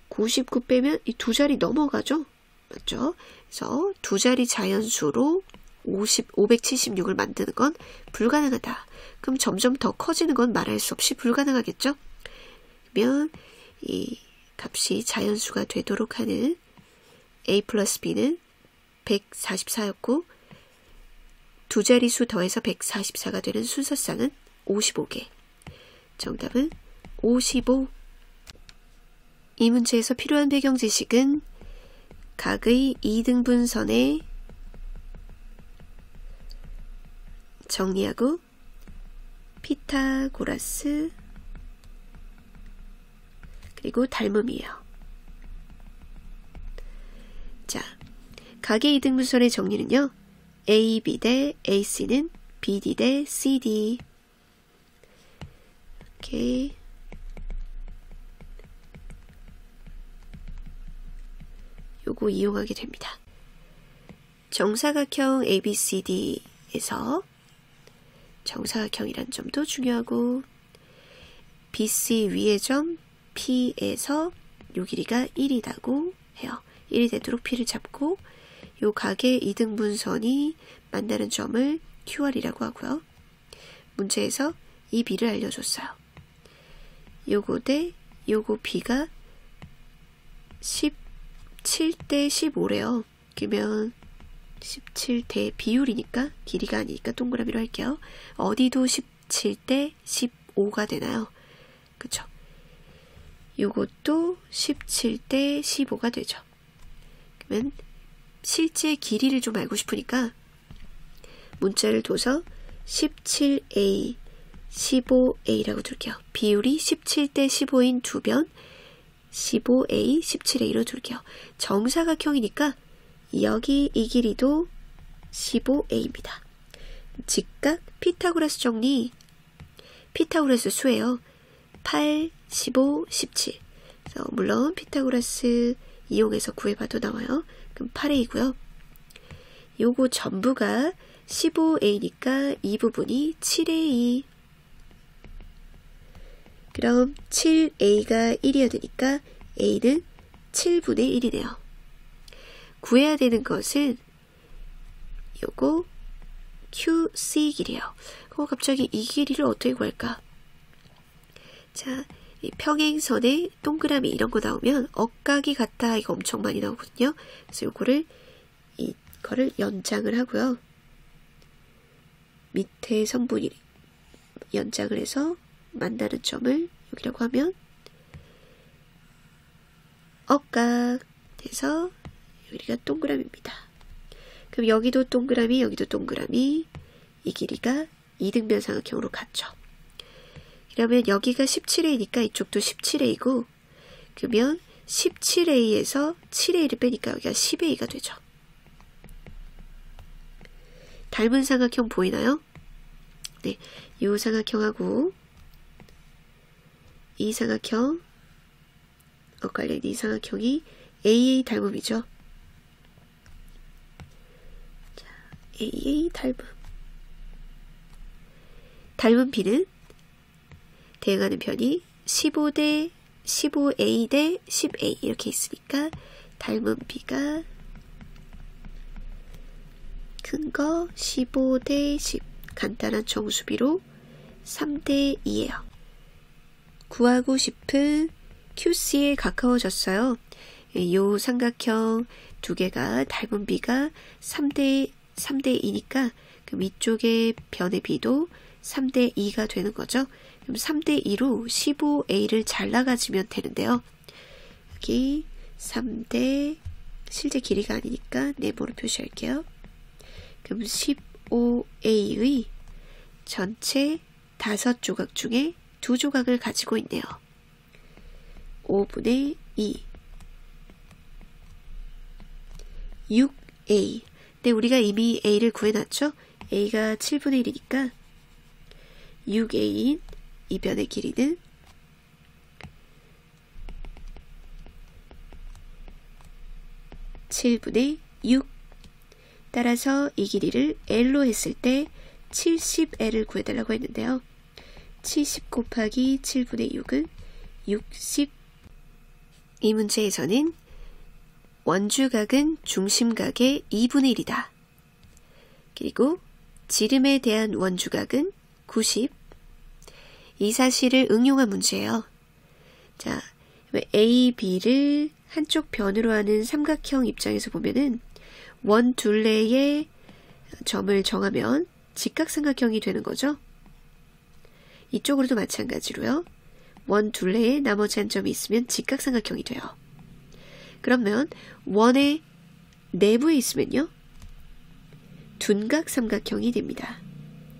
A: 99 빼면 이 두 자리 넘어가죠. 맞죠? 그래서 두 자리 자연수로 576을 만드는 건 불가능하다. 그럼 점점 더 커지는 건 말할 수 없이 불가능하겠죠? 그러면 이 값이 자연수가 되도록 하는 a 플러스 b는 144였고 두 자리수 더해서 144가 되는 순서상은 55개. 정답은 55. 이 문제에서 필요한 배경 지식은 각의 2등분선의 정리하고 피타고라스 그리고 닮음이에요. 자, 각의 2등분선의 정리는요. AB 대 AC는 BD 대 CD. 이렇게 요거 이용하게 됩니다. 정사각형 ABCD에서 정사각형이란 점도 중요하고 BC 위의 점 P에서 요 길이가 1이라고 해요. 1이 되도록 P를 잡고 요 각의 2등분선이 만나는 점을 QR이라고 하고요. 문제에서 이 B를 알려줬어요. 요거 대 요거 B가 17대 15래요. 그러면 17대 비율이니까 길이가 아니니까 동그라미로 할게요. 어디도 17대 15가 되나요? 그쵸? 요것도 17대 15가 되죠. 그러면 실제 길이를 좀 알고 싶으니까 문자를 둬서 17A, 15A라고 둘게요. 비율이 17대 15인 두 변, 15A, 17A로 둘게요. 정사각형이니까 여기 이 길이도 15A입니다. 직각 피타고라스 정리, 피타고라스 수예요. 8, 15, 17. 그래서 물론 피타고라스 이용해서 구해봐도 나와요. 그럼 8A고요. 요거 전부가 15A니까 이 부분이 7A. 그럼 7A가 1이어야 되니까 A는 7분의 1이네요. 구해야 되는 것은 요거 QC 길이에요. 갑자기 이 길이를 어떻게 구할까? 자, 이 평행선에 동그라미 이런 거 나오면 억각이 같다 이거 엄청 많이 나오거든요. 그래서 요거를 이거를 연장을 하고요. 밑에 선분이 연장을 해서 만나는 점을 여기라고 하면 억각 돼서 여기가 동그라미입니다. 그럼 여기도 동그라미, 여기도 동그라미, 이 길이가 이등변 삼각형으로 같죠. 그러면 여기가 17A니까 이쪽도 17A고, 그러면 17A에서 7A를 빼니까 여기가 10A가 되죠. 닮은 삼각형 보이나요? 네, 이 삼각형하고 이 삼각형, 엇갈린 이 삼각형이 AA 닮음이죠. 자, AA 닮음. 닮은 B는 대응하는 편이 15대 15A 대 10A 이렇게 있으니까 닮은 B가 큰 거 15대 10 간단한 정수비로 3대 2예요. 구하고 싶은 QC에 가까워졌어요. 이 삼각형 두 개가 닮은 B가 3대 2니까 그럼 이쪽의 변의 B도 3대 2가 되는 거죠. 그럼 3대 2로 15A를 잘라가지면 되는데요. 여기 3대 실제 길이가 아니니까 네모로 표시할게요. 그럼 15A의 전체 5조각 중에 2조각을 가지고 있네요. 5분의 2 6A. 근데 우리가 이미 A를 구해놨죠? A가 7분의 1이니까 6A인 이 변의 길이는 7분의 6. 따라서 이 길이를 L로 했을 때 70L을 구해달라고 했는데요. 70 곱하기 7분의 6은 60. 이 문제에서는 원주각은 중심각의 2분의 1이다. 그리고 지름에 대한 원주각은 90. 이 사실을 응용한 문제예요. 자, A, B를 한쪽 변으로 하는 삼각형 입장에서 보면은 원 둘레의 점을 정하면 직각삼각형이 되는 거죠. 이쪽으로도 마찬가지로요. 원 둘레에 나머지 한 점이 있으면 직각삼각형이 돼요. 그러면 원의 내부에 있으면요. 둔각삼각형이 됩니다.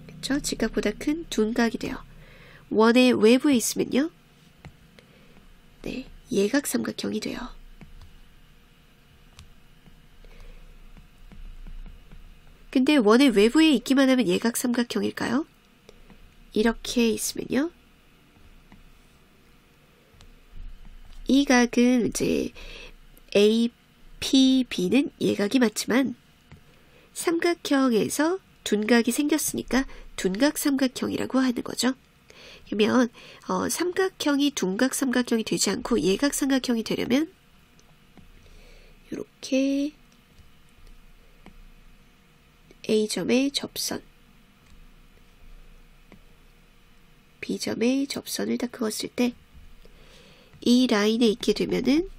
A: 그렇죠? 직각보다 큰 둔각이 돼요. 원의 외부에 있으면요. 네, 예각삼각형이 돼요. 근데 원의 외부에 있기만 하면 예각삼각형일까요? 이렇게 있으면요. 이 각은 이제 A, P, B는 예각이 맞지만 삼각형에서 둔각이 생겼으니까 둔각삼각형이라고 하는 거죠. 그러면 삼각형이 둔각삼각형이 되지 않고 예각삼각형이 되려면 이렇게 A점의 접선, B점의 접선을 다 그었을 때 이 라인에 있게 되면은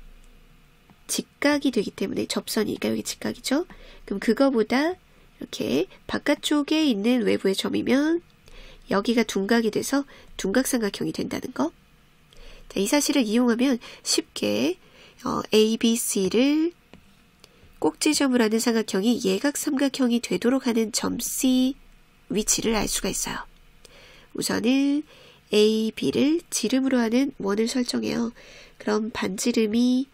A: 직각이 되기 때문에 접선이니까 여기 직각이죠. 그럼 그거보다 이렇게 바깥쪽에 있는 외부의 점이면 여기가 둔각이 돼서 둔각삼각형이 된다는 거. 자, 이 사실을 이용하면 쉽게 ABC를 꼭지점으로 하는 삼각형이 예각삼각형이 되도록 하는 점 C 위치를 알 수가 있어요. 우선은 A, B를 지름으로 하는 원을 설정해요. 그럼 반지름이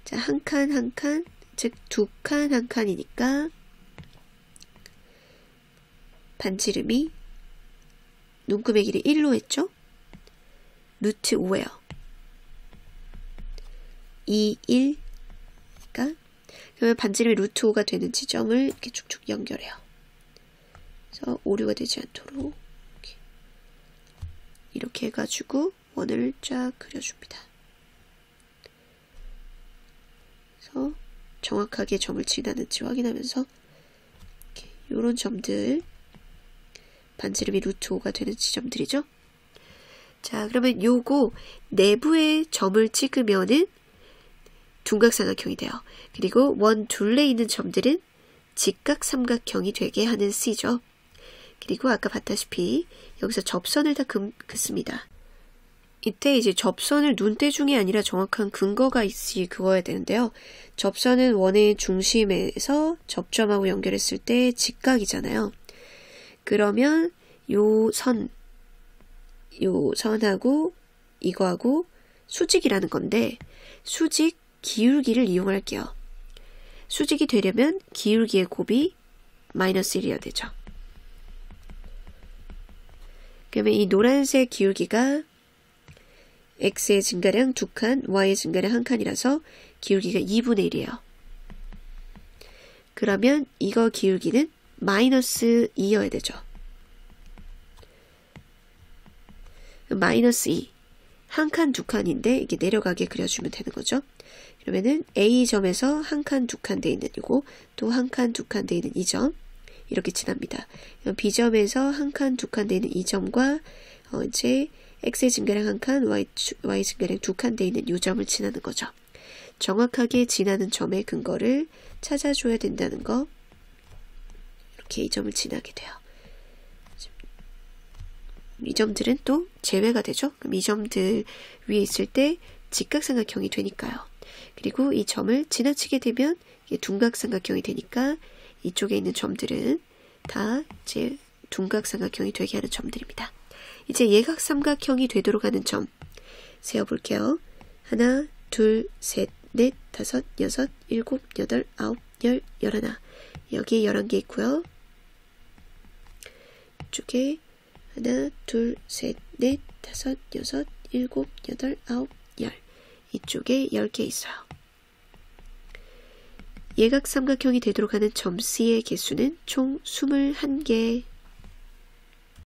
A: 자, 한 칸 한 칸, 즉 두 칸 한 칸이니까 반지름이 눈금의 길이 1로 했죠? 루트 5예요. 2, 1. 그러니까 그러면 반지름이 루트 5가 되는 지점을 이렇게 쭉쭉 연결해요. 그래서 오류가 되지 않도록 이렇게 해가지고 원을 쫙 그려줍니다. 그래서 정확하게 점을 지나는지 확인하면서 이런 점들, 반지름이 루트 5가 되는 지점들이죠. 자, 그러면 요거 내부의 점을 찍으면은 둔각삼각형이 돼요. 그리고 원 둘레에 있는 점들은 직각삼각형이 되게 하는 C죠. 그리고 아까 봤다시피 여기서 접선을 다 긋습니다. 이때 이제 접선을 눈대중이 아니라 정확한 근거가 있이 그어야 되는데요. 접선은 원의 중심에서 접점하고 연결했을 때 직각이잖아요. 그러면 요 선하고 이거하고 수직이라는 건데 수직 기울기를 이용할게요. 수직이 되려면 기울기의 곱이 마이너스 1이어야 되죠. 그러면 이 노란색 기울기가 x의 증가량 2칸, y의 증가량 1칸이라서 기울기가 2분의 1이에요. 그러면 이거 기울기는 마이너스 2여야 되죠. 마이너스 2. 한 칸, 두 칸인데 이게 내려가게 그려주면 되는 거죠. 그러면은 A점에서 한 칸, 두 칸 돼 있는 이거, 또 한 칸, 두 칸 돼 있는 이 점, 이렇게 지납니다. B점에서 한 칸, 두 칸 돼 있는 이 점과 이제 X의 증가량 한 칸, Y 증가량 두 칸 돼 있는 이 점을 지나는 거죠. 정확하게 지나는 점의 근거를 찾아줘야 된다는 거. 이렇게 이 점을 지나게 돼요. 이 점들은 또 제외가 되죠. 그럼 이 점들 위에 있을 때 직각삼각형이 되니까요. 그리고 이 점을 지나치게 되면 이게 둔각삼각형이 되니까 이쪽에 있는 점들은 다 이제 둔각삼각형이 되게 하는 점들입니다. 이제 예각삼각형이 되도록 하는 점 세어볼게요. 하나, 둘, 셋, 넷, 다섯, 여섯, 일곱, 여덟, 아홉, 열, 열하나. 여기에 11개 있고요. 이쪽에 하나, 둘, 셋, 넷, 다섯, 여섯, 일곱, 여덟, 아홉, 열. 이쪽에 10개 있어요. 예각삼각형이 되도록 하는 점 C의 개수는 총 21개.